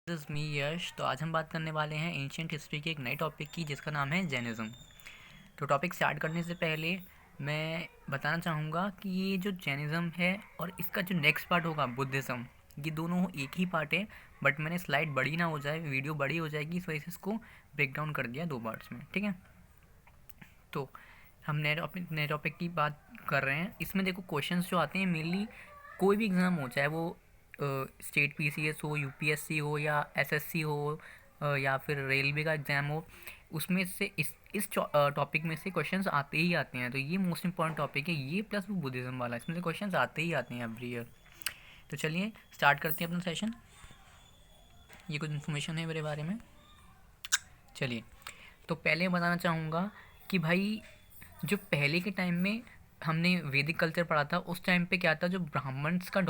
This मी यश। तो आज हम बात करने वाले हैं एंशियंट हिस्ट्री के एक नए टॉपिक की जिसका नाम है जैनिज़्म। तो टॉपिक स्टार्ट करने से पहले मैं बताना चाहूँगा कि ये जो जैनिज़्म है और इसका जो नेक्स्ट पार्ट होगा बुद्धिज़्म, ये दोनों एक ही पार्ट है। बट मैंने स्लाइड बड़ी ना हो जाए, वीडियो बड़ी हो जाएगी, इस वजह से इसको ब्रेक डाउन कर दिया दो पार्ट्स में। ठीक है, तो हम नए टॉपिक की बात कर रहे हैं। इसमें देखो क्वेश्चंस जो आते हैं मेनली कोई भी एग्ज़ाम हो, चाहे वो स्टेट पीसीएस हो, यूपीएससी हो या एसएससी हो, या फिर रेलवे का एग्ज़ाम हो, उसमें से इस टॉपिक में से क्वेश्चंस आते ही आते हैं। तो ये मोस्ट इंपॉर्टेंट टॉपिक है ये, प्लस वो बुद्धिज़्म वाला, इसमें से क्वेश्चंस आते ही आते हैं एवरी ईयर। तो चलिए स्टार्ट करते हैं अपना सेशन। ये कुछ इन्फॉर्मेशन है मेरे बारे में। चलिए, तो पहले बताना चाहूँगा कि भाई जो पहले के टाइम में हमने वैदिक कल्चर पढ़ा था, उस टाइम पे क्या था, जो ब्राह्मण्स का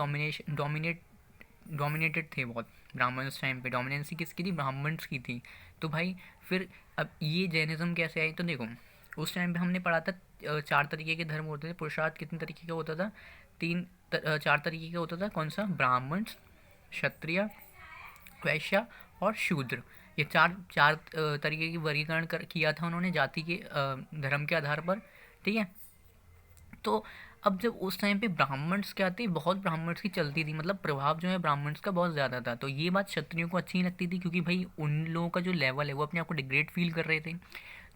डोमिनेटेड थे बहुत। ब्राह्मण उस टाइम पे डोमिनेंसी किसकी थी? ब्राह्मण्स की थी। तो भाई फिर अब ये जैनिज़्म कैसे आई? तो देखो, उस टाइम पे हमने पढ़ा था चार तरीके के धर्म होते थे। पुरुषार्थ कितने तरीके का होता था? चार तरीके का होता था। कौन सा? ब्राह्मण, क्षत्रिय, वैश्य और शूद्र। ये चार चार तरीके की वर्गीकरण किया था उन्होंने जाति के धर्म के आधार पर। ठीक है, तो अब जब उस टाइम पे ब्राह्मण्स क्या थे, बहुत ब्राह्मण्स की चलती थी, मतलब प्रभाव जो है ब्राह्मण्स का बहुत ज़्यादा था। तो ये बात क्षत्रियों को अच्छी नहीं लगती थी, क्योंकि भाई उन लोगों का जो लेवल है वो अपने आप को डिग्रेड फील कर रहे थे।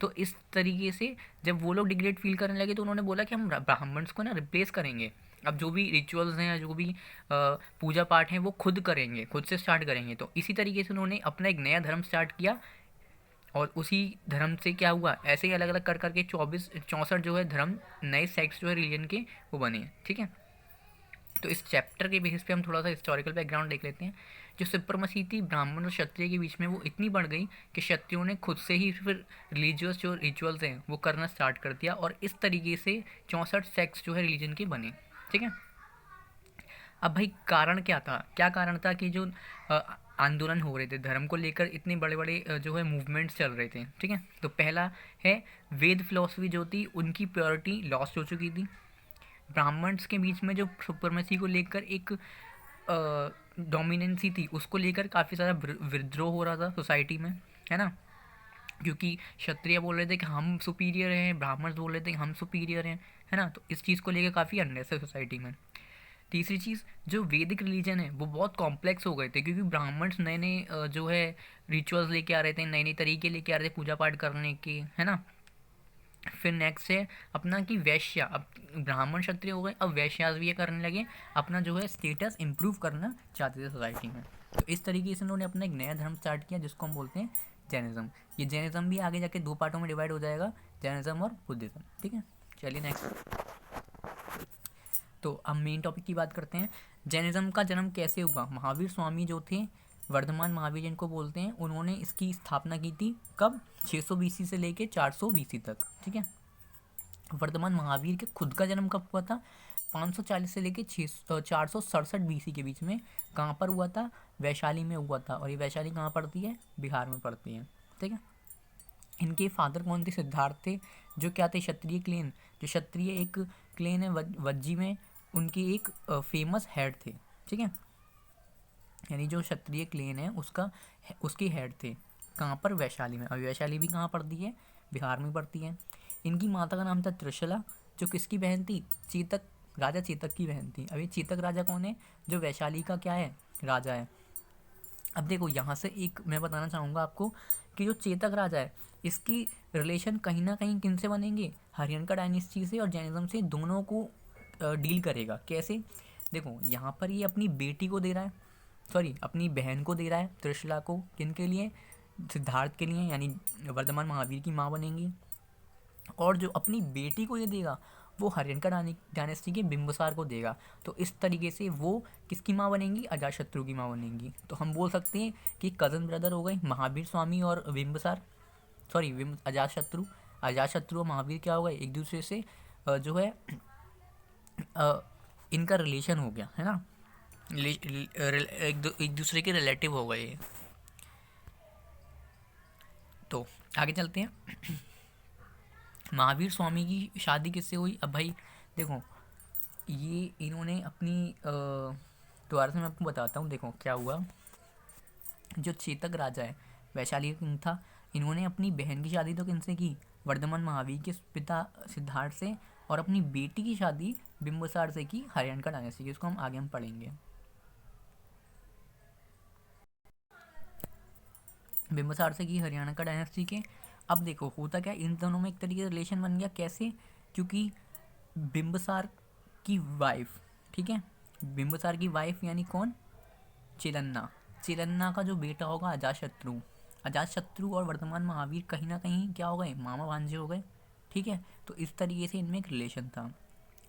तो इस तरीके से जब वो लोग डिग्रेड फील करने लगे तो उन्होंने बोला कि हम ब्राह्मण्स को ना रिप्लेस करेंगे। अब जो भी रिचुअल्स हैं, जो भी पूजा पाठ हैं, वो खुद करेंगे, खुद से स्टार्ट करेंगे। तो इसी तरीके से उन्होंने अपना एक नया धर्म स्टार्ट किया, और उसी धर्म से क्या हुआ, ऐसे ही अलग अलग कर करके 64 जो है धर्म, नए सेक्ट्स जो है रिलीजन के, वो बने। ठीक है, तो इस चैप्टर के बेसिस पे हम थोड़ा सा हिस्टोरिकल बैकग्राउंड देख लेते हैं। जो सुप्रमसी थी ब्राह्मण और क्षत्रिय के बीच में, वो इतनी बढ़ गई कि क्षत्रियों ने खुद से ही फिर रिलीजियस जो रिचुअल्स हैं वो करना स्टार्ट कर दिया, और इस तरीके से 64 सेक्ट्स जो है रिलीजन के बने। ठीक है, अब भाई कारण क्या था? क्या कारण था कि जो आंदोलन हो रहे थे धर्म को लेकर, इतने बड़े बड़े जो है मूवमेंट्स चल रहे थे। ठीक है, तो पहला है वेद फिलोसफी जो थी उनकी प्योरिटी लॉस्ट हो चुकी थी। ब्राह्मण्स के बीच में जो सुप्रमेसी को लेकर एक डोमिनेंसी थी, उसको लेकर काफ़ी सारा विद्रोह हो रहा था सोसाइटी में, है ना। क्योंकि क्षत्रिय बोल रहे थे कि हम सुपीरियर हैं, ब्राह्मण बोल रहे थे कि हम सुपीरियर हैं, है ना। तो इस चीज़ को लेकर काफ़ी अनरेस्ट है सोसाइटी में। तीसरी चीज़, जो वैदिक रिलीजन है वो बहुत कॉम्प्लेक्स हो गए थे, क्योंकि ब्राह्मण्स नए नए जो है रिचुअल्स लेके आ रहे थे, नए नए तरीके लेके आ रहे थे पूजा पाठ करने के, है ना। फिर नेक्स्ट है अपना कि वैश्य, अब ब्राह्मण क्षत्रिय हो गए, अब वैश्यास भी ये करने लगे, अपना जो है स्टेटस इम्प्रूव करना चाहते थे सोसाइटी में। तो इस तरीके से उन्होंने अपना एक नया धर्म स्टार्ट किया जिसको हम बोलते हैं जैनिज़्म। ये जैनिज़्म भी आगे जाके दो पार्टों में डिवाइड हो जाएगा, जैनिज़्म और बुद्धिज़्म। ठीक है, चलिए नेक्स्ट। तो अब मेन टॉपिक की बात करते हैं। जैनिज़्म का जन्म कैसे हुआ? महावीर स्वामी जो थे, वर्धमान महावीर जिनको बोलते हैं, उन्होंने इसकी स्थापना की थी। कब? 600 बीसी से लेके 400 बीसी तक। ठीक है, वर्धमान महावीर के खुद का जन्म कब हुआ था? 540 से लेके 467 बीसी के बीच में। कहाँ पर हुआ था? वैशाली में हुआ था। और ये वैशाली कहाँ पड़ती है? बिहार में पड़ती है। ठीक है, इनके फादर कौन थे? सिद्धार्थ थे, जो क्या थे? क्षत्रिय क्लेन, जो क्षत्रिय एक क्लेन है वज्जी में, उनके एक फेमस हेड थे। ठीक है, यानी जो क्षत्रिय क्लेन है उसका उसके हेड थे। कहाँ पर? वैशाली में। अभी वैशाली भी कहाँ पड़ती है? बिहार में पड़ती है। इनकी माता का नाम था त्रिशला, जो किसकी बहन थी? चेतक, राजा चेतक की बहन थी। अभी चेतक राजा कौन है? जो वैशाली का क्या है? राजा है। अब देखो यहाँ से एक मैं बताना चाहूँगा आपको कि जो चेतक राजा है, इसकी रिलेशन कहीं ना कहीं किन से बनेंगे? हरियनका डायनेस्टी से और जैनिज्म से, दोनों को डील करेगा। कैसे? देखो यहाँ पर ये अपनी बेटी को दे रहा है, सॉरी अपनी बहन को दे रहा है त्रिशला को। किन के लिए? सिद्धार्थ के लिए, यानी वर्धमान महावीर की माँ बनेंगी। और जो अपनी बेटी को ये देगा वो हरियनका डायनेस्टी के बिंबिसार को देगा। तो इस तरीके से वो किसकी माँ बनेंगी? अजातशत्रु की माँ बनेंगी। तो हम बोल सकते हैं कि कज़न ब्रदर हो गए महावीर स्वामी और बिंबिसार, सॉरी अजातशत्रु। अजातशत्रु और महावीर क्या हो गए? एक दूसरे से जो है इनका रिलेशन हो गया, है ना। एक दूसरे के रिलेटिव हो गए। तो आगे चलते हैं। महावीर स्वामी की शादी किससे हुई? अब भाई देखो, ये इन्होंने अपनी दोबारा से मैं आपको बताता हूँ। देखो क्या हुआ, जो चेतक राजा है वैशाली का किंग था, इन्होंने अपनी बहन की शादी तो किनसे की, वर्धमान महावीर के पिता सिद्धार्थ से, और अपनी बेटी की शादी बिंबिसार से की, हरियाणा का डायनेस्टी की। इसको हम आगे पढ़ेंगे। बिंबिसार से की हरियाणा का डायनेस्टी के। अब देखो होता क्या, इन दोनों में एक तरीके से रिलेशन बन गया। कैसे? क्योंकि बिंबिसार की वाइफ, ठीक है, बिंबिसार की वाइफ यानी कौन, चिरन्ना, चिरन्ना का जो बेटा होगा अजातशत्रु, अजातशत्रु और वर्धमान महावीर कहीं ना कहीं क्या हो गए, मामा भांजे हो गए। ठीक है, तो इस तरीके से इनमें एक रिलेशन था।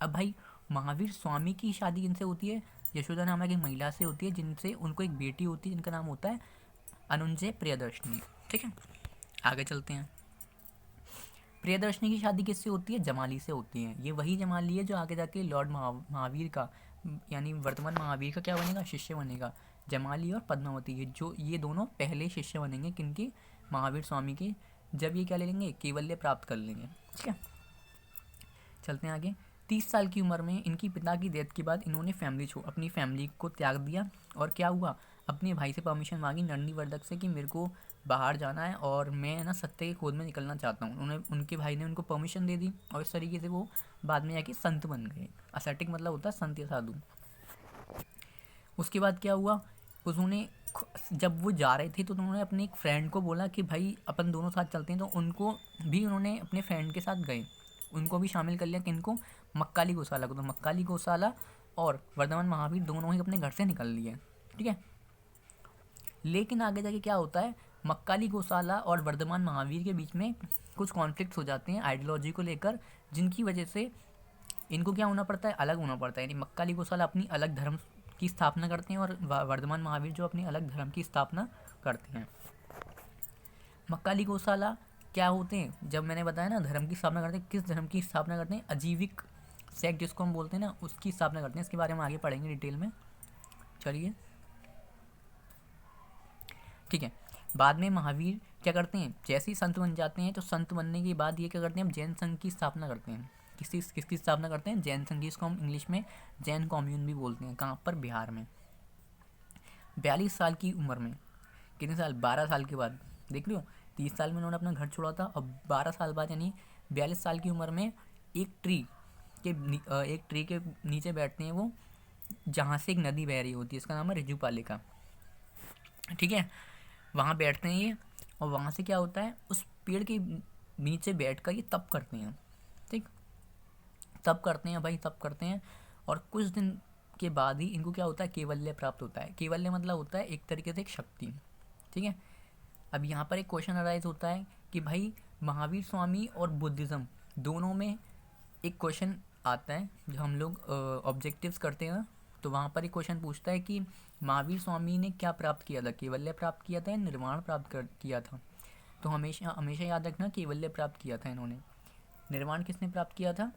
अब भाई महावीर स्वामी की शादी किनसे होती है, यशोदा नामक एक महिला से होती है, जिनसे उनको एक बेटी होती है जिनका नाम होता है अनुंजय प्रियदर्शनी। ठीक है, आगे चलते हैं। प्रियदर्शनी की शादी किससे होती है, जमाली से होती है। ये वही जमाली है जो आगे जाके लॉर्ड महावीर का यानी वर्तमान महावीर का क्या बनेगा, शिष्य बनेगा। जमाली और पद्मावती, ये दोनों पहले शिष्य बनेंगे किनके, महावीर स्वामी के, जब ये क्या ले लेंगे, कैवल्य प्राप्त कर लेंगे। ठीक है, चलते हैं आगे। 30 साल की उम्र में इनकी पिता की डेथ के बाद इन्होंने अपनी फैमिली को त्याग दिया, और क्या हुआ, अपने भाई से परमिशन मांगी नंदीवर्धक से कि मेरे को बाहर जाना है और मैं ना सत्य की खोज में निकलना चाहता हूँ। उन्हें उनके भाई ने उनको परमिशन दे दी, और इस तरीके से वो बाद में जाके संत बन गए। असैटिक मतलब होता है संत या साधु। उसके बाद क्या हुआ, उन्होंने जब वो जा रहे थे तो उन्होंने अपने एक फ्रेंड को बोला कि भाई अपन दोनों साथ चलते हैं, तो उनको भी उन्होंने अपने फ्रेंड के साथ गए, उनको भी शामिल कर लिया। किनको, मक्काली गौशाला को। तो मक्काली गौशाला और वर्धमान महावीर दोनों ही अपने घर से निकल लिए। ठीक है, लेकिन आगे जाके क्या होता है, मक्काली गौशाला और वर्धमान महावीर के बीच में कुछ कॉन्फ्लिक्ट्स हो जाते हैं आइडियोलॉजी को लेकर, जिनकी वजह से इनको क्या होना पड़ता है, अलग होना पड़ता है। यानी मक्काली गौशाला अपनी अलग धर्म की स्थापना करते हैं, और वर्धमान महावीर जो अपनी अलग धर्म की स्थापना करते हैं। मक्काली गौशाला क्या होते हैं, जब मैंने बताया ना धर्म की स्थापना करते हैं, किस धर्म की स्थापना करते हैं, अजीविक सेक्ट जिसको हम बोलते हैं ना, उसकी स्थापना करते हैं। इसके बारे में आगे पढ़ेंगे डिटेल में। चलिए, ठीक है। बाद में महावीर क्या करते हैं, जैसे ही संत बन जाते हैं, तो संत बनने के बाद ये क्या करते हैं, जैन संघ की स्थापना करते हैं। किसकी स्थापना करते हैं, जैन संघ की। इसको हम इंग्लिश में जैन कॉम्यून भी बोलते हैं। कहाँ पर, बिहार में। 42 साल की उम्र में, कितने साल, 12 साल के बाद, देख लो 30 साल में उन्होंने अपना घर छोड़ा था, और 12 साल बाद यानी 42 साल की उम्र में एक ट्री के नीचे बैठते हैं वो, जहाँ से एक नदी बह रही होती है, इसका नाम है रिजुपालिका। ठीक है, वहाँ बैठते हैं ये, और वहाँ से क्या होता है, उस पेड़ के नीचे बैठकर ये तप करते हैं। ठीक, तप करते हैं भाई, तप करते हैं, और कुछ दिन के बाद ही इनको क्या होता है, कैवल्य प्राप्त होता है। कैवल्य मतलब होता है एक तरीके से एक शक्ति। ठीक है, अब यहाँ पर एक क्वेश्चन अराइज होता है कि भाई महावीर स्वामी और बुद्धिज़्म दोनों में एक क्वेश्चन आता है, जो हम लोग ऑब्जेक्टिव्स करते हैं, तो वहाँ पर एक क्वेश्चन पूछता है कि महावीर स्वामी ने क्या प्राप्त किया था, कैवल्य प्राप्त किया था या निर्वाण प्राप्त किया था। तो हमेशा हमेशा याद रखना, कैवल्य प्राप्त किया था इन्होंने। निर्वाण किसने प्राप्त किया था,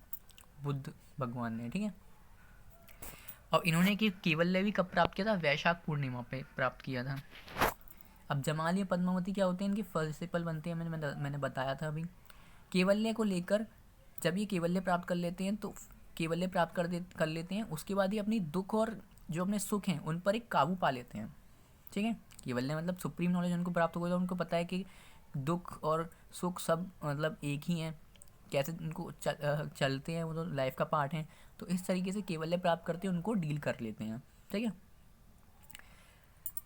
बुद्ध भगवान ने। ठीक है, और इन्होंने कि कैवल्य भी कब प्राप्त किया था, वैशाख पूर्णिमा पे प्राप्त किया था। अब जमाली और पद्मावती क्या होते हैं, इनके प्रिंसिपल बनते हैं, मैंने बताया था अभी। कैवल्य को लेकर जब ये कैवल्य प्राप्त कर लेते हैं, तो कैवल्य प्राप्त कर लेते हैं, उसके बाद ही अपनी दुख और जो अपने सुख हैं उन पर एक काबू पा लेते हैं। ठीक है, कैवल्य मतलब सुप्रीम नॉलेज उनको प्राप्त हो गया, उनको पता है कि दुख और सुख सब मतलब एक ही हैं, कैसे उनको चलते हैं, वो तो लाइफ का पार्ट है। तो इस तरीके से कैवल्य प्राप्त करते हैं, उनको डील कर लेते हैं। ठीक है,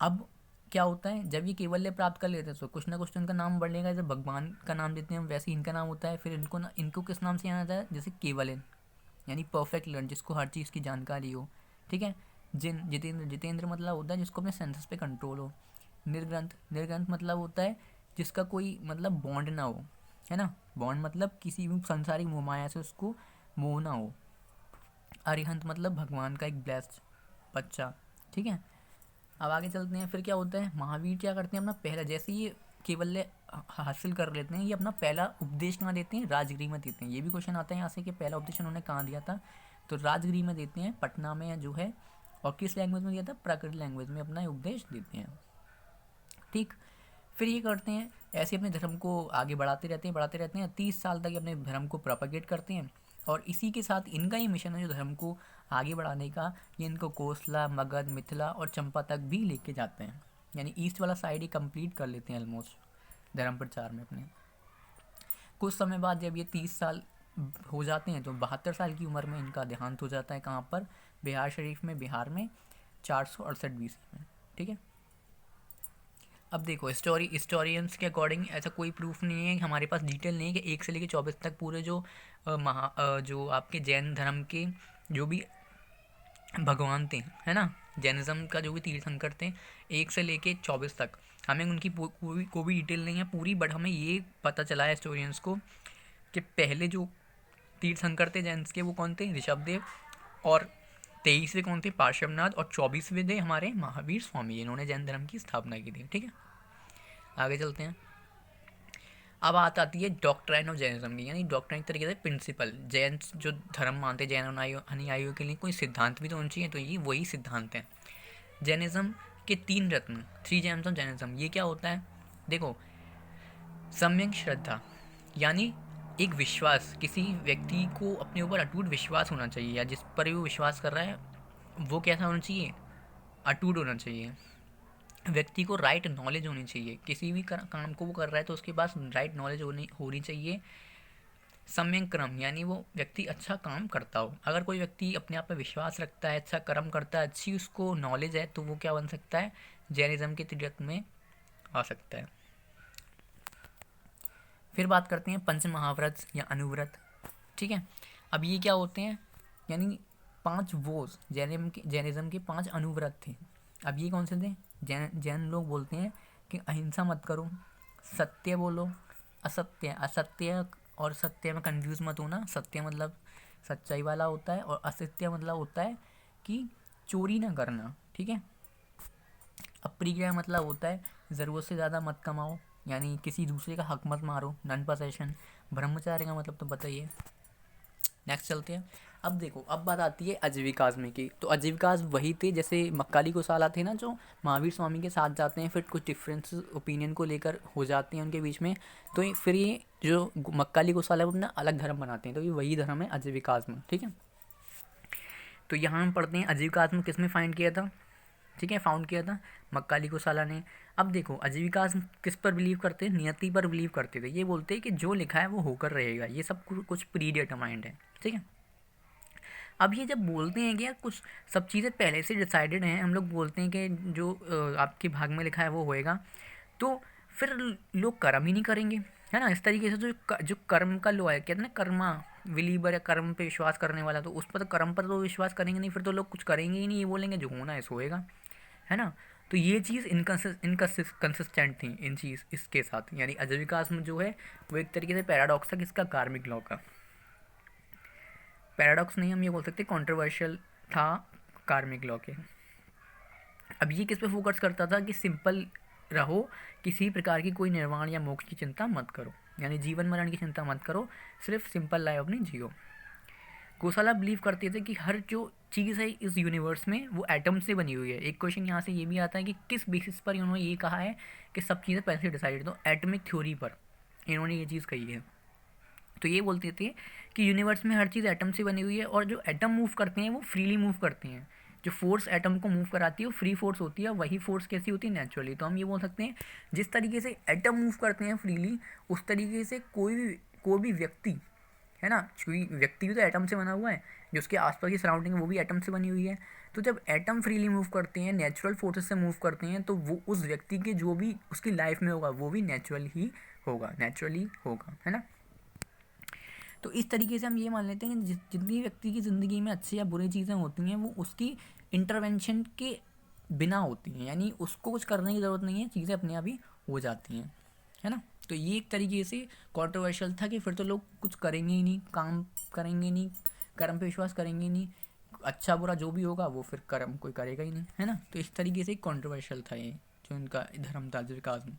अब क्या होता है, जब ये कैवल्य प्राप्त कर लेते हैं तो कुछ ना कुछ तो इनका नाम बढ़ेगा। जब भगवान का नाम देते हैं वैसे इनका नाम होता है। फिर इनको किस नाम से जाना जाता है, जैसे केवलन यानी परफेक्ट लर्न, जिसको हर चीज़ की जानकारी हो। ठीक है, जितेंद्र मतलब होता है जिसको अपने सेंसेस पे कंट्रोल हो। निर्ग्रंथ मतलब होता है जिसका कोई मतलब बॉन्ड ना हो, है ना। बॉन्ड मतलब किसी भी संसारिक मोहमाया से उसको मोह ना हो। अरिहंत मतलब भगवान का एक ब्लेस्ड बच्चा। ठीक है, अब आगे चलते हैं। फिर क्या होता है, महावीर क्या करते हैं, अपना पहला, जैसे ये कैवल्य हासिल कर लेते हैं, ये अपना पहला उपदेश कहाँ देते हैं, राजगृह में देते हैं। ये भी क्वेश्चन आता है यहाँ से कि पहला उपदेश उन्होंने कहाँ दिया था, तो राजगृह में देते हैं, पटना में जो है। और किस लैंग्वेज में दिया था, प्राकृत लैंग्वेज में अपना उपदेश देते हैं। ठीक, फिर ये करते हैं ऐसे अपने धर्म को आगे बढ़ाते रहते हैं 30 साल तक अपने धर्म को प्रोपगेट करते हैं। और इसी के साथ इनका ये मिशन है जो धर्म को आगे बढ़ाने का, ये इनको कोसला, मगध, मिथिला और चंपा तक भी लेके जाते हैं। यानी ईस्ट वाला साइड ही कंप्लीट कर लेते हैं ऑलमोस्ट धर्म प्रचार में अपने। कुछ समय बाद जब ये 30 साल हो जाते हैं तो 72 साल की उम्र में इनका देहांत हो जाता है। कहाँ पर? बिहार शरीफ में, बिहार में 468 BC में। ठीक है। अब देखो हिस्टोरियंस के अकॉर्डिंग ऐसा कोई प्रूफ नहीं है, हमारे पास डिटेल नहीं है कि 1 से लेकर 24 तक पूरे जो जो आपके जैन धर्म के जो भी भगवान थे, है ना, जैनिज़्म का जो भी तीर्थंकर थे 1 से लेके 24 तक, हमें उनकी कोई भी डिटेल नहीं है पूरी, बट हमें ये पता चला है हिस्टोरियंस को कि पहले जो तीर्थंकर थे जैन के वो कौन थे? ऋषभदेव। और 23वें कौन थे? पार्श्वनाथ। और 24वें थे हमारे महावीर स्वामी, इन्होंने जैन धर्म की स्थापना की थी। ठीक है, आगे चलते हैं। अब आती है डॉक्ट्राइन ऑफ जैनिज्म की, यानी डॉक्ट्राइन तरीके से प्रिंसिपल। जैन जो धर्म मानते जैन अनुयायियों के लिए कोई सिद्धांत भी तो होना चाहिए, तो ये वही सिद्धांत हैं जैनिज्म के 3 रत्न, 3 जेम्स ऑफ जैनिज्म। ये क्या होता है? देखो, सम्यक श्रद्धा, यानी एक विश्वास, किसी व्यक्ति को अपने ऊपर अटूट विश्वास होना चाहिए, या जिस पर वो विश्वास कर रहा है वो कैसा होना चाहिए? अटूट होना चाहिए। व्यक्ति को राइट नॉलेज होनी चाहिए, किसी भी काम को वो कर रहा है तो उसके पास राइट नॉलेज होनी चाहिए। सम्यक कर्म, यानी वो व्यक्ति अच्छा काम करता हो। अगर कोई व्यक्ति अपने आप पे विश्वास रखता है, अच्छा कर्म करता है, अच्छी उसको नॉलेज है, तो वो क्या बन सकता है? जैनिज्म के त्रिरत्न में आ सकता है। फिर बात करते हैं पंच महाव्रत या अनुव्रत। ठीक है, अब ये क्या होते हैं? यानी 5 वोज, जैनिज्म के 5 अनुव्रत थे। अब ये कौन से थे? जैन लोग बोलते हैं कि अहिंसा मत करो, सत्य बोलो, असत्य और सत्य में कंफ्यूज मत होना। सत्य मतलब सच्चाई वाला होता है, और असत्य मतलब होता है कि चोरी ना करना। ठीक है, अप्रिय मतलब होता है ज़रूरत से ज़्यादा मत कमाओ, यानी किसी दूसरे का हक मत मारो, नॉन पोसेशन। ब्रह्मचार्य का मतलब तो बताइए। नेक्स्ट चलते हैं। अब देखो, अब बात आती है आजीविकाज़्म की। तो आजीविकाज़्म वही थे जैसे मक्काली गोसाला थे ना, जो महावीर स्वामी के साथ जाते हैं, फिर कुछ डिफरेंस ओपिनियन को लेकर हो जाते हैं उनके बीच में, तो फिर ये जो मक्काली गोसाला है वो अपना अलग धर्म बनाते हैं, तो ये वही धर्म है आजीविकाज़्म। ठीक है, तो यहाँ हम पढ़ते हैं आजीविकाज़्म किस में फाइंड किया था? ठीक है, फाउंड किया था मक्काली गोसाला ने। अब देखो, आजीविकाज़्म किस पर बिलीव करते हैं? नियति पर बिलीव करते थे। ये बोलते हैं कि जो लिखा है वो होकर रहेगा, ये सब कुछ प्री डिटरमाइंड है। ठीक है, अब ये जब बोलते हैं कि यार कुछ सब चीज़ें पहले से डिसाइडेड हैं, हम लोग बोलते हैं कि जो आपके भाग में लिखा है वो होएगा, तो फिर लोग कर्म ही नहीं करेंगे, है ना। इस तरीके से जो कर्म का लो है, कहते हैं ना कर्मा बिलीवर, या कर्म पे विश्वास करने वाला, तो उस पर तो कर्म पर तो विश्वास करेंगे नहीं, फिर तो लोग कुछ करेंगे ही नहीं, ये बोलेंगे जो होना है सो होएगा, है ना। तो ये चीज़ इनकन्सिस्टेंट थी इन चीज़ इसके साथ, यानी आजीविकाज़्म जो है वो एक तरीके से पैराडॉक्स था किसका? कार्मिक लॉ का। पैराडॉक्स नहीं, हम ये बोल सकते कंट्रोवर्शियल था कार्मिक लॉ के। अब ये किस पे फोकस करता था कि सिंपल रहो, किसी प्रकार की कोई निर्वाण या मोक्ष की चिंता मत करो, यानी जीवन मरण की चिंता मत करो, सिर्फ सिंपल लाइफ अपनी जियो। गोसाला बिलीव करते थे कि हर जो चीज़ है इस यूनिवर्स में वो एटम से बनी हुई है। एक क्वेश्चन यहाँ से ये भी आता है कि किस बेसिस पर इन्होंने ये कहा है कि सब चीज़ें पहले से डिसाइडेड, तो एटमिक थ्योरी पर इन्होंने ये चीज़ कही है। तो ये बोलते थे कि यूनिवर्स में हर चीज़ एटम से बनी हुई है, और जो एटम मूव करते हैं वो फ्रीली मूव करते हैं। जो फोर्स एटम को मूव कराती है वो फ्री फोर्स होती है, वही फोर्स कैसी होती है? नेचुरली। तो हम ये बोल सकते हैं जिस तरीके से एटम मूव करते हैं फ्रीली, उस तरीके से कोई भी व्यक्ति, है ना, कोई व्यक्ति भी तो एटम से बना हुआ है, जो उसके आसपास की सराउंडिंग है वो भी एटम से बनी हुई है। तो जब एटम फ्रीली मूव करते हैं, नेचुरल फोर्सेस से मूव करते हैं, तो वो उस व्यक्ति के जो भी उसकी लाइफ में होगा वो भी नेचुरली होगा, है ना। तो इस तरीके से हम ये मान लेते हैं कि जितनी व्यक्ति की ज़िंदगी में अच्छी या बुरी चीज़ें होती हैं वो उसकी इंटरवेंशन के बिना होती हैं, यानी उसको कुछ करने की ज़रूरत नहीं है, चीज़ें अपने आप ही हो जाती हैं, है ना। तो ये एक तरीके से कॉन्ट्रोवर्शियल था कि फिर तो लोग कुछ करेंगे ही नहीं, काम करेंगे नहीं, कर्म पे विश्वास करेंगे नहीं, अच्छा बुरा जो भी होगा वो फिर कर्म कोई करेगा ही नहीं, है ना। तो इस तरीके से कॉन्ट्रोवर्शियल था ये जो इनका धर्म था विकास में।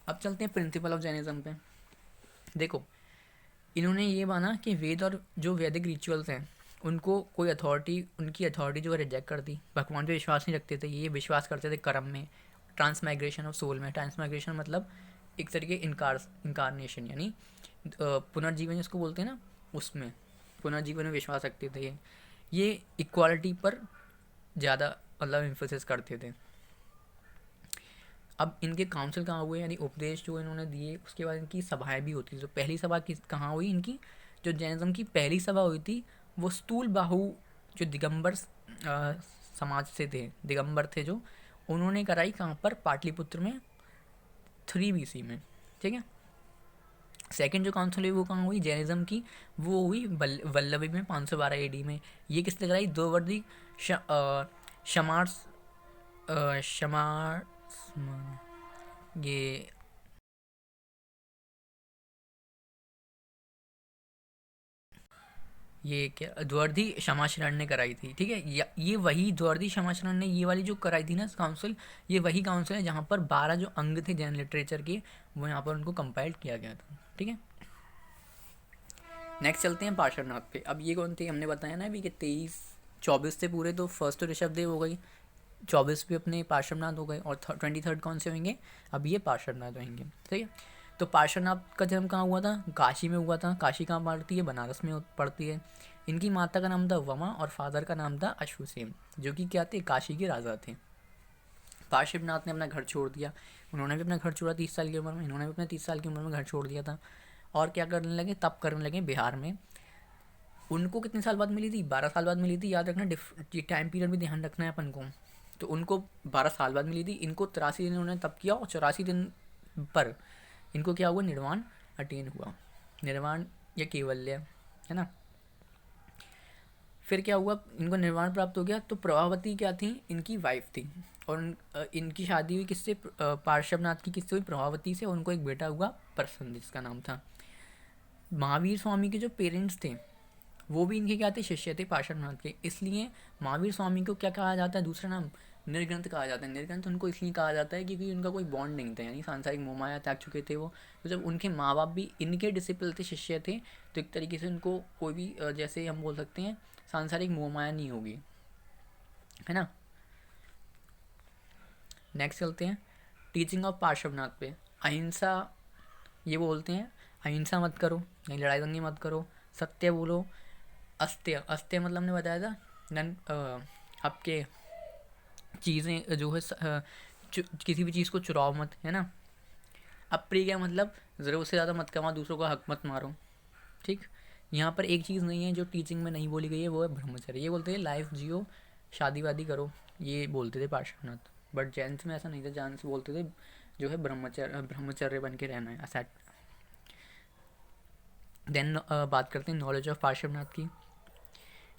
अब चलते हैं प्रिंसिपल ऑफ जैनिज्म पे। देखो, इन्होंने ये माना कि वेद और जो वैदिक रिचुअल्स हैं उनको कोई उनकी अथॉरिटी जो है रिजेक्ट कर दी। भगवान पे विश्वास नहीं रखते थे, ये विश्वास करते थे कर्म में, ट्रांसमाइग्रेशन ऑफ सोल में। ट्रांसमाइग्रेशन मतलब एक तरीके इनकारनेशन, यानी पुनर्जीवन जिसको बोलते हैं ना, उसमें पुनर्जीवन में विश्वास रखते थे। ये इक्वालिटी पर ज़्यादा मतलब इम्फोसिस करते थे। अब इनके काउंसिल कहाँ हुए, यानी उपदेश जो इन्होंने दिए, उसके बाद इनकी सभाएं भी होती थी। तो पहली सभा कहाँ हुई इनकी, जो जैनिज़्म की पहली सभा हुई थी वो स्थूल बाहु जो दिगंबर समाज से थे, दिगंबर थे जो, उन्होंने कराई कहाँ पर, पाटलिपुत्र में 3 BC में। ठीक है। सेकंड जो काउंसिल हुई वो कहाँ हुई जैनिज़्म की, वो हुई वल्लभी में 512 AD में। ये किसने कराई, द्रौपदी शमार्स शमार्स ये क्या द्वारधी क्षमाचरण ने कराई थी। ठीक है, ये वही द्वारधी क्षमाचरण ने ये वाली जो कराई थी ना काउंसिल, ये वही काउंसिल है जहाँ पर 12 जो अंग थे जैन लिटरेचर के, वो यहाँ पर उनको कंपाइल किया गया था। ठीक है, नेक्स्ट चलते हैं पार्श्वनाथ पे। अब ये कौन थे, हमने बताया ना अभी कि 24 थे पूरे, तो फर्स्ट तो ऋषभदेव हो गई, 24 भी अपने पार्श्वनाथ हो गए, और 23rd कौन से होंगे, अब ये पार्श्वनाथ होंगे। ठीक है, तो पार्श्वनाथ का जन्म कहाँ हुआ था, काशी में हुआ था। काशी कहाँ पड़ती है, बनारस में पड़ती है। इनकी माता का नाम था वमा और फादर का नाम था अश्वसेन, जो कि क्या थे, काशी के राजा थे। पार्श्वनाथ ने अपना घर छोड़ दिया, उन्होंने भी अपना घर छोड़ा 30 साल की उम्र में, इन्होंने भी अपने 30 साल की उम्र में घर छोड़ दिया था। और क्या करने लगे, तप करने लगे बिहार में। उनको कितने साल बाद मिली थी, 12 साल बाद मिली थी, याद रखना, ये टाइम पीरियड भी ध्यान रखना है अपन को। तो उनको 12 साल बाद मिली थी, इनको 83 दिन उन्होंने तप किया, और 84 दिन पर इनको क्या हुआ, निर्वाण अटेन हुआ, निर्वाण या केवल्य, है ना। फिर क्या हुआ, इनको निर्वाण प्राप्त हो गया। तो प्रभावती क्या थी, इनकी वाइफ थी, और इनकी शादी हुई किससे, पार्श्वनाथ की किससे हुई, प्रभावती से। उनको एक बेटा हुआ प्रसन्न, जिसका नाम था। महावीर स्वामी के जो पेरेंट्स थे वो भी इनके क्या थे, शिष्य थे पार्श्वनाथ के। इसलिए महावीर स्वामी को क्या कहा जाता है, दूसरा नाम निर्ग्रंथ कहा जाता है। निर्ग्रंथ उनको इसलिए कहा जाता है क्योंकि उनका कोई बॉन्ड नहीं था, यानी सांसारिक मोहमाया त्याग चुके थे वो। तो जब उनके माँ बाप भी इनके डिसिपल थे, शिष्य थे, तो एक तरीके से उनको कोई भी जैसे हम बोल सकते हैं सांसारिक मोहमाया नहीं होगी, है ना। नेक्स्ट चलते हैं टीचिंग ऑफ पार्श्वनाथ पे। अहिंसा, ये बोलते हैं अहिंसा मत करो, नहीं लड़ाई दंगे मत करो, सत्य बोलो, अस्त्य, अस्त्य मतलब हमने बताया था नन आपके चीज़ें जो है किसी भी चीज़ को चुराओ मत, है ना। अप्रिय क्या मतलब, ज़रूरत से ज़्यादा मत कमाओ, दूसरों का हक मत मारो। ठीक, यहाँ पर एक चीज़ नहीं है जो टीचिंग में नहीं बोली गई है, वो है ब्रह्मचर्य। ये बोलते हैं लाइफ जियो, शादी वादी करो, ये बोलते थे पार्श्वनाथ। बट जैन्स में ऐसा नहीं था, जैन्स बोलते थे जो है ब्रह्मचर्य बन के रहना है, ऐसा। देन बात करते हैं नॉलेज ऑफ पार्श्वनाथ की।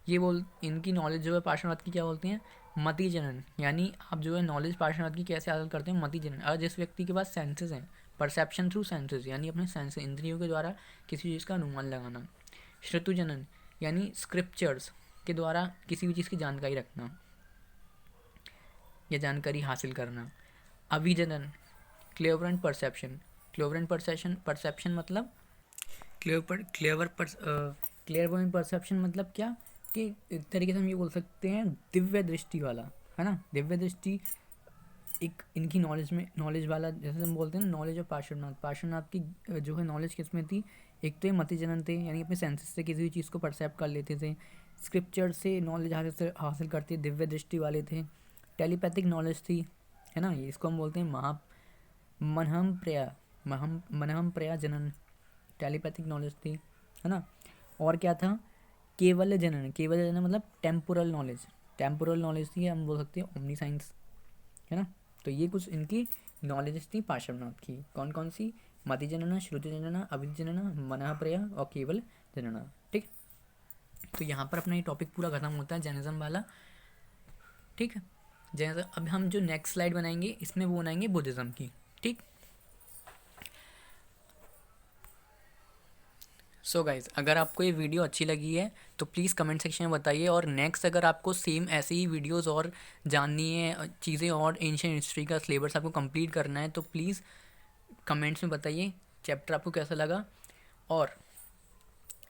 ये बोल इनकी नॉलेज जो है पार्श्वनाथ की क्या बोलते हैं, मति जनन, यानी आप जो है नॉलेज पार्श्वनाथ की कैसे हासिल करते हैं, मति जनन। अगर जिस व्यक्ति के पास सेंसेस हैं, परसेप्शन थ्रू सेंसेस, यानी अपने सेंस इंद्रियों के द्वारा किसी चीज़ का अनुमान लगाना। श्रुतु जनन, यानी स्क्रिप्चर्स के द्वारा किसी भी चीज़ की जानकारी रखना या जानकारी हासिल करना। अभिजनन, क्लेवरेंट परसेप्शन, क्लेवरेंट परसेप्शन मतलब क्लेवरेंट परसेप्शन मतलब क्या, कि एक तरीके से हम ये बोल सकते हैं दिव्य दृष्टि वाला, है ना। दिव्य दृष्टि एक इनकी नॉलेज वाला, जैसे हम बोलते हैं नॉलेज ऑफ पार्श्वनाथ की जो है नॉलेज किस में थी, एक तो मति जनन थे, यानी अपने सेंसेस से किसी भी चीज़ को परसेप्ट कर लेते थे। स्क्रिप्चर से नॉलेज हासिल करते, दिव्य दृष्टि वाले थे। टेलीपैथिक नॉलेज थी, है ना, ये इसको हम बोलते हैं मनहम प्रया जनन, टेलीपैथिक नॉलेज थी, है ना। और क्या था, केवल जनन मतलब टेम्पोरल नॉलेज थी, हम बोल सकते हैं ओमनी साइंस, है ना। तो ये कुछ इनकी नॉलेजेस थी पार्श्वनाथ की। कौन कौन सी, मति जनना, श्रुति जनना, अभिजनना, मनः प्रया और केवल जनना। ठीक, तो यहाँ पर अपना ये टॉपिक पूरा खत्म होता है जैनिज्म वाला। ठीक है, जैनिज्म। अब हम जो नेक्स्ट स्लाइड बनाएंगे इसमें वो बनाएंगे बुद्धिज़्म की। ठीक, सो गाइज़, अगर आपको ये वीडियो अच्छी लगी है तो प्लीज़ कमेंट सेक्शन में बताइए। और नेक्स्ट अगर आपको सेम ऐसे ही वीडियोस और जाननी है चीज़ें, और एंशिएंट हिस्ट्री का सिलेबस आपको कंप्लीट करना है, तो प्लीज़ कमेंट्स में बताइए चैप्टर आपको कैसा लगा। और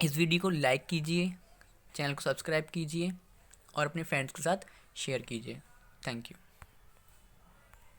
इस वीडियो को लाइक कीजिए, चैनल को सब्सक्राइब कीजिए और अपने फ्रेंड्स के साथ शेयर कीजिए। Thank you.